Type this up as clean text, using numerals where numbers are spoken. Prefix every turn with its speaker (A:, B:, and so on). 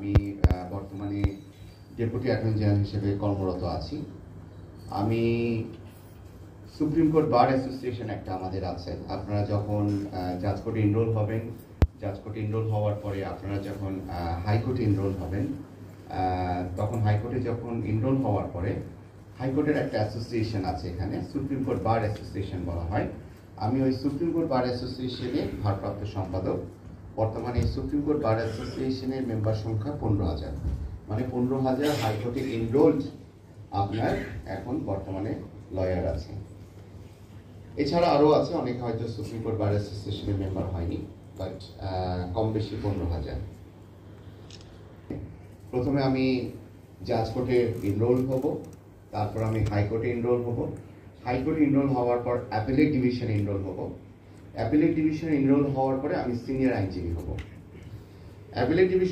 A: আমি বর্তমানে deputy attorney general হিসেবে কর্মরত আছি। আমি সুপ্রিম কোর্ট বার অ্যাসোসিয়েশন একটা আমাদের আছে। আপনারা যখন জাজ কোর্টে এনরোল হবেন, জাজ কোর্টে এনরোল হওয়ার পরে আপনারা যখন হাইকোর্টে এনরোল হবেন, তখন হাইকোর্টে যখন এনরোল হওয়ার পরে হাইকোর্টের একটা অ্যাসোসিয়েশন আছে, এখানে সুপ্রিম কোর্ট বার অ্যাসোসিয়েশন বলা হয়। আমি ওই সুপ্রিম কোর্ট বার অ্যাসোসিয়েশনের ভারপ্রাপ্ত সম্পাদক। বর্তমানে এই সুপ্রিম কোর্ট বার অ্যাসোসিয়েশনের মেম্বার সংখ্যা 15,000, মানে 15,000 হাইকোর্টে এনরোলড আপনার এখন বর্তমানে লয়ার আছে। এছাড়া আরও আছে, অনেকে হয়তো সুপ্রিম কোর্ট বার অ্যাসোসিয়েশনের মেম্বার হয়নি, বাট কম বেশি 15,000। প্রথমে আমি জাজ কোর্টে এনরোল হব, তারপর আমি হাইকোর্টে এনরোল হব, হাইকোর্টে এনরোল হওয়ার পর অ্যাপিলেট ডিভিশনে এনরোল হব, অ্যাপিলেট ডিভিশনে এনরোল হওয়ার পরে আমি সিনিয়র আইনজীবী হব। Appellate division